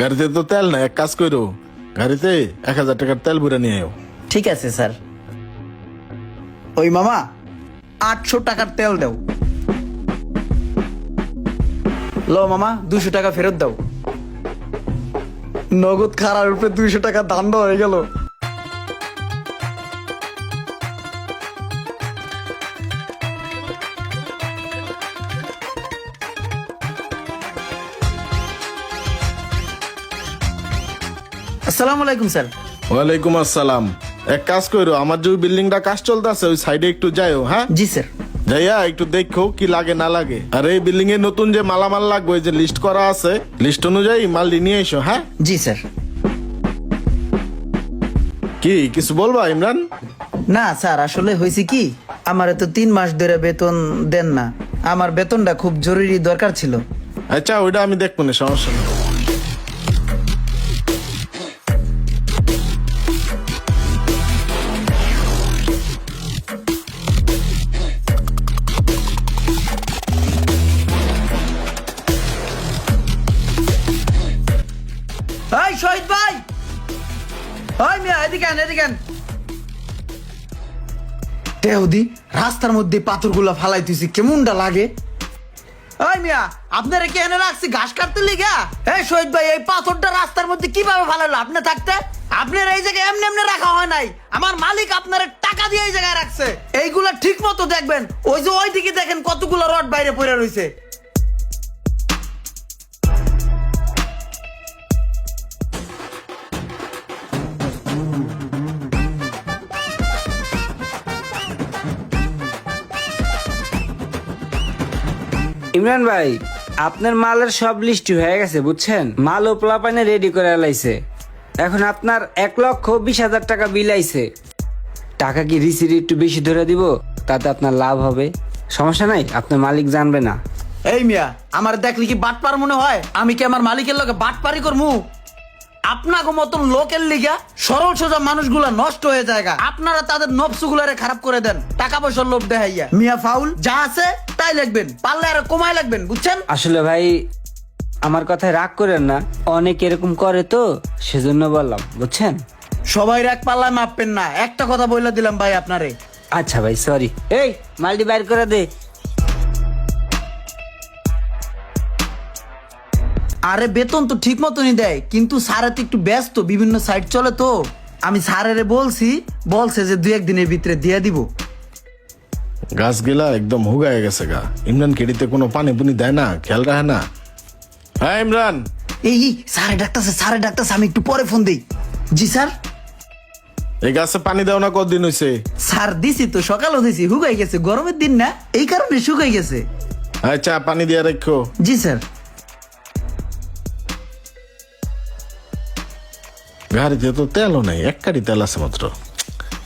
গাড়িতে তো তেল না, এক কাজ করো, গাড়িতে 1000 টাকার তেল ভরে নিয়ে আও। ঠিক আছে স্যার। ওই মামা 800 টাকার তেল দাও। লো মামা 200 টাকা ফেরত দাও। নগদ খারার উপরে 200 টাকা দান্ড হয়ে গেল। আসসালামু আলাইকুম স্যার। ওয়ালাইকুম আসসালাম। এক কাজ করো, আমার যে বিল্ডিংটা কাজ চলতেছে ওই সাইডে একটু যাইও। হ্যাঁ জি স্যার। যাইয়া একটু দেখো কি লাগে না লাগে। আর এই বিল্ডিং এ নতুন যে মালামাল লাগবে ওই যে লিস্ট করা আছে, লিস্ট অনুযায়ী মাল নিয়ে এসো। হ্যাঁ জি স্যার। কি কিছু বলবা ইমরান? না স্যার, আসলে হয়েছে কি, আমার তো 3 মাস ধরে বেতন দেন না। আমার বেতনটা খুব জরুরি দরকার ছিল। আচ্ছা ওইটা আমি দেখবো না, সমস্যা নেই। এই শহীদ ভাই, ওই মিয়া এদিকে আন, এদিকে আন। তেহদি রাস্তার মধ্যে পাথরগুলা ফালাইতেছি, কেমনটা লাগে। ওই মিয়া আপনারা কি এনে রাখছি ঘাস কাটতে লিগা? এই শহীদ ভাই, এই পাথরটা রাস্তার মধ্যে কিভাবে ফালাইলো আপনি থাকতে? আপনার এই জায়গায় এমনি এমনি রাখা হয় নাই। আমার মালিক আপনার টাকা দিয়ে এই জায়গায় রাখছে। এইগুলা ঠিক মতো দেখবেন। ওই যে ওই দিকে দেখেন কতগুলো রড বাইরে পড়ে রয়েছে। ইমরান ভাই, আপনার মালের সব লিস্ট হয়ে গেছে বুঝছেন। মাল ও প্লাপানে রেডি করে লাইছে। এখন আপনার 1,20,000 টাকা বিল আইছে। টাকা কি রিসিট একটু বেশি ধরে দিব, তাতে আপনার লাভ হবে। সমস্যা নাই, আপনার মালিক জানবে না। এই মিয়া আমার দেখলি কি বাটপার মনে হয়? আমি কি আমার মালিকের লগে বাটপারি করমু? আপনাকে মতন লোকের লিগা সরল সোজা মানুষগুলা নষ্ট হয়ে যায়। আপনারা তাদের নবসুগুলারে খারাপ করে দেন টাকা পয়সার লোভ দেখাইয়া। মিয়া ফাউল যা আছে তাই লিখবেন, পারলে আরো কমাই লাগবেন, বুঝছেন? আসলে ভাই আমার কথায় রাগ করেন না, অনেক এরকম করে তো সেজন্য বললাম, বুঝছেন। সবাই এক পাল্লায় মাপবেন না, একটা কথা বলে দিলাম ভাই আপনারে। আচ্ছা ভাই সরি। এই মালটি বাইর করে দে। আরে বেতন তো ঠিক মতনই দেয়, কিন্তু স্যারে তো একটু ব্যস্ত, বিভিন্ন সাইট চলে তো। আমি স্যারেরে বলছে যে 2-1 দিনের ভিতরে দিয়ে দিব। গাছ গেলা একদম হুগায় গেছে গা। ইমরান কেডিতে কোনো পানি পুনি দেয় না, খেয়াল রাখে না। হ্যাঁ ইমরান। এই স্যারে ডাকতেছে, আমি একটু পরে ফোন দেই। জি স্যার। এই গাছে পানি দাও না, কতদিন হয়েছে? স্যার দিছি তো, সকালও দিছি, শুকাই গেছে, গরমের দিন না এই কারণে শুকাই গেছে। আচ্ছা পানি দিয়ে রাখো। জি স্যার। গাড়িতে তো তেলও নাই, এক কাটি তেল আছে মাত্র।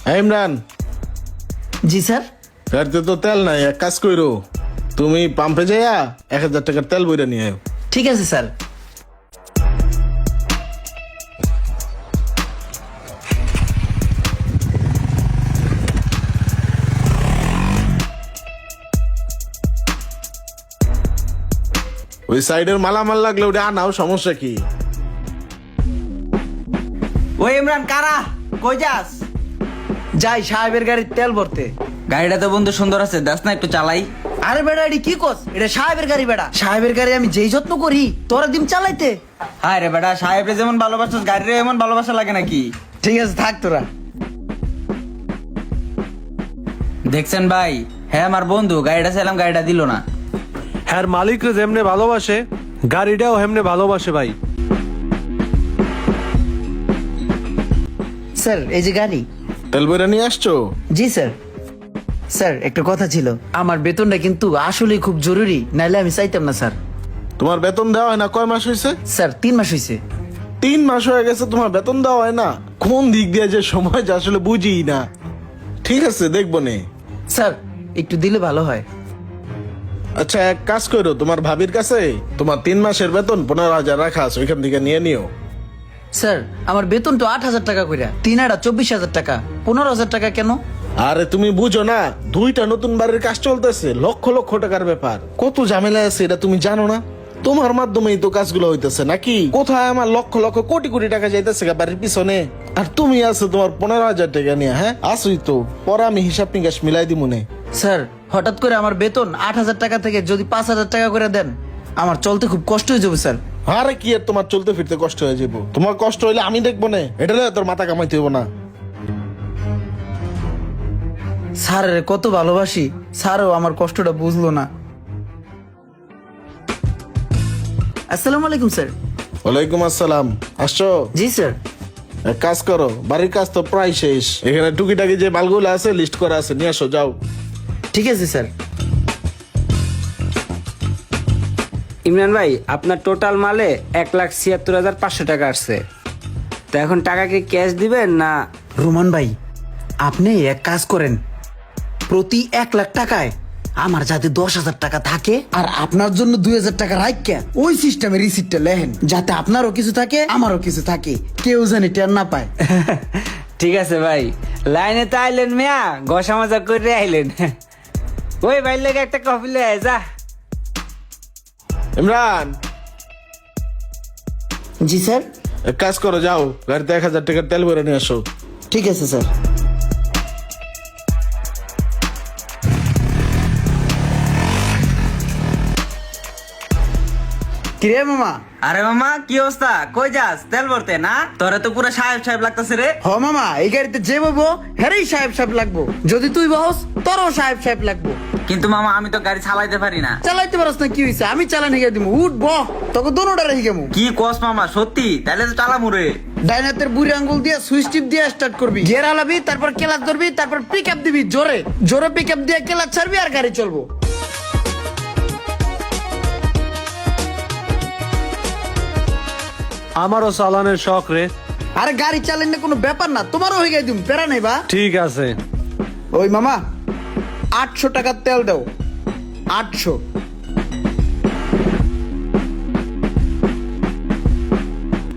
হ্যাঁ ইমরান, জি স্যার। গাড়িতে তো তেল নাই, এক কাজ করো, তুমি পাম্পে যাইয়া 1000 টাকার তেল বইরা নিয়ে আয়। ঠিক আছে স্যার। ওই সাইডের মালামাল লাগলে ওটা আনাও, সমস্যা কি? ওই ইমরান কারা, কই যাস? যাই সাহেবের গাড়ির তেল ভরতে। গাড়িটা তো বন্ধু সুন্দর আছে, দাস না একটু চালাই। আরে বেটা এটি কি কস? এটা সাহেবের গাড়ি বেটা। সাহেবের গাড়ি আমি যেই যত্ন করি তোরা দিন চালাইতে। হায় রে বেটা, সাহেবরে যেমন ভালোবাসছিস গাড়িরে এমন ভালোবাসা লাগে নাকি? ঠিক আছে থাক তোরা। দেখছেন ভাই, হ্যাঁ আমার বন্ধু গাড়িটা চাইলাম, গাড়িটা দিল না। হ্যাঁ মালিকরে যেমনে ভালোবাসে গাড়িটাও হেমনে ভালোবাসে ভাই। স্যার এই যে গাড়ি। তেল বইরা নিয়ে আসছো? জি স্যার। স্যার একটা কথা ছিল, আমার বেতনটা কিন্তু আসলেই খুব জরুরি, নাইলে আমি চাইতাম না স্যার। তোমার বেতন দেওয়া হয় না? কয় মাস হয়েছে? স্যার 3 মাস হয়েছে। 3 মাস হয়ে গেছে তোমার বেতন দেওয়া হয় না? কোন দিক দিয়ে যে সময় যে আসলে বুঝি না। ঠিক আছে দেখবো নে। স্যার একটু দিলে ভালো হয়। আচ্ছা এক কাজ করো, তোমার ভাবির কাছে তোমার 3 মাসের বেতন 15,000 রাখা আছে, ওইখান থেকে নিয়ে নিও। স্যার আমার বেতন তো 8,000 টাকা কইরা, 3/24,000 টাকা, 15,000 টাকা কেন? আরে তুমি বুঝো না, 2টা নতুন বাড়ির কাজ চলতেছে, লক্ষ লক্ষ টাকার ব্যাপার, কত ঝামেলা আছে এটা তুমি জানো না? তোমার মাধ্যমেই তো কাজগুলো হইতেছে নাকি? কোথায় আমার লক্ষ লক্ষ কোটি কোটি টাকা যাইতেছে গা বাড়ির পিছনে, আর তুমি আছো তোমার 15,000 টাকা নিয়ে। হ্যাঁ আসুই তো, পরে আমি হিসাব নিকাশ মিলাই দিব নে। স্যার হঠাৎ করে আমার বেতন 8,000 টাকা থেকে যদি 5,000 টাকা করে দেন, আমার চলতে খুব কষ্ট হয়ে যাবে স্যার। আরে কি আর তোমার চলতে ফিরতে কষ্ট হয়ে যাবো? তোমার কষ্ট হইলে আমি দেখবো না, এটা লইয়া তোর মাথা কামাইতে হইব না। স্যারের কত ভালোবাসি, স্যারও আমার কষ্টটা বুঝলো না। আসসালামু আলাইকুম স্যার। ওয়ালাইকুম আসসালাম। আসছো? জি স্যার। এক কাজ করো, বাড়ির কাজ তো প্রায় শেষ, এখানে টুকিটাকি যে মালগুলো আছে লিস্ট করা আছে, নিয়ে আসো যাও। ঠিক আছে স্যার। ইমরান ভাই, আপনার টোটাল মালে 1,76,500 টাকা আসছে। তো এখন টাকা কি ক্যাশ দিবেন না? রোমান ভাই, আপনি এক কাজ করেন, প্রতি 1 লাখ টাকায় আমার যাতে 10,000 টাকা থাকে, আর আপনার জন্য 2,000 টাকা রাখা ওই সিস্টেমে রিসিপ্টটা লেহেন, যাতে আপনারও কিছু থাকে আমারও কিছু থাকে, কেউ জানি টের না পায়। ঠিক আছে ভাই, লাইনে তো আইলেন মিয়া, গসা মজা করে আইলেন। ওই ভাই লেগে একটা কফি লে আয়, যা। ইমরান, জি স্যার। এক কাজ করো, যাও গাড়িতে 1,000 টাকার তেল ভরে নিয়ে আসো। ঠিক আছে স্যার। কিরে মামা? আরে মামা কি অবস্থা, কই যাস? তেল ভরতে না? তোরে তো পুরো সাহেব সাহেব লাগতেছে রে। হ মামা, এই গাড়িতে যে বলবো হ্যারেই সাহেব সাহেব লাগবো, যদি তুই বহস তোরও সাহেব সাহেব লাগবো। কিন্তু মামা আমি তো গাড়ি চালাইতে পারি না। চালাইতে পারস না কি হয়েছে, আমি চালান হিগে দিব, উঠ বহ, তোকে দোনোটা রেখে গেমু। কি কস মামা, সত্যি? তাহলে তো চালামু রে। ডাইনাতের বুড়ি আঙ্গুল দিয়ে সুইচ টিপ দিয়ে স্টার্ট করবি, গিয়ার হালাবি, তারপর ক্লাচ ধরবি, তারপর পিক আপ দিবি জোরে জোরে, পিক আপ দিয়ে ক্লাচ ছাড়বি আর গাড়ি চলবো। আমারও চালানের শখ রে। আরে গাড়ি চালান না কোনো ব্যাপার না, তোমারও হয়ে গেছে, তুমি প্যারা নেই বা। ঠিক আছে। ওই মামা 800 টাকার তেল দাও। 800।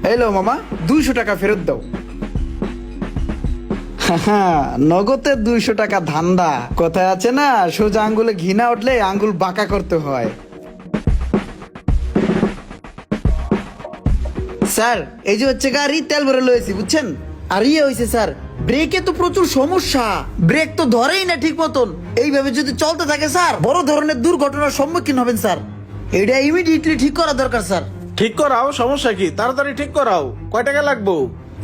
হ্যালো মামা, 200 টাকা ফেরত দাও। নগদে 200 টাকা ধান্দা, কোথায় আছে না, সোজা আঙ্গুলে ঘৃণা উঠলে আঙ্গুল বাঁকা করতে হয়। স্যার এই যে হচ্ছে গাড়ি, তেল ভরে লয়েছি বুঝছেন। আর ইয়ে হয়েছে স্যার, ব্রেকে তো প্রচুর সমস্যা, ব্রেক তো ধরেই না ঠিক মতন। এইভাবে যদি চলতে থাকে স্যার, বড় ধরনের দুর্ঘটনার সম্মুখীন হবেন স্যার। এটা ইমিডিয়েটলি ঠিক করা দরকার স্যার। ঠিক করাও, সমস্যা কি? তাড়াতাড়ি ঠিক করাও। কয় টাকা লাগবো?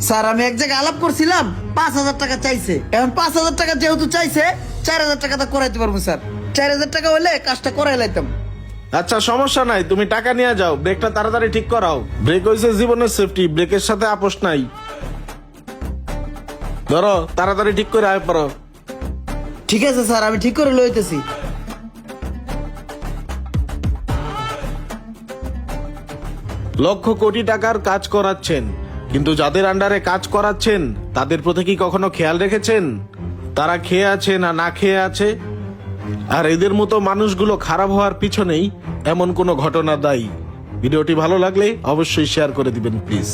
স্যার আমি এক জায়গায় আলাপ করছিলাম, 5,000 টাকা চাইছে। এখন 5,000 টাকা যেহেতু চাইছে, 4,000 টাকা তা করাইতে পারবো স্যার। 4,000 টাকা হলে কাজটা করাই লাইতাম। আচ্ছা সমস্যা নাই, তুমি টাকা নিয়ে যাও, ব্রেকটা তাড়াতাড়ি ঠিক করাও। ব্রেক হইছে জীবনের সেফটি, ব্রেকের সাথে আপোষ নাই। ধরো তাড়াতাড়ি ঠিক করে আয় পড়ো। ঠিক আছে স্যার, আমি ঠিক করে লইতেছি। লক্ষ কোটি টাকার কাজ করাচ্ছেন, কিন্তু যাদের আন্ডারে কাজ করাচ্ছেন তাদের প্রতি কি কখনো খেয়াল রেখেছেন? তারা খেয়ে আছে না না খেয়ে আছে? আর এদের মতো মানুষগুলো খারাপ হওয়ার পিছনেই এমন কোনো ঘটনা দায়ী। ভিডিওটি ভালো লাগলে অবশ্যই শেয়ার করে দিবেন প্লিজ।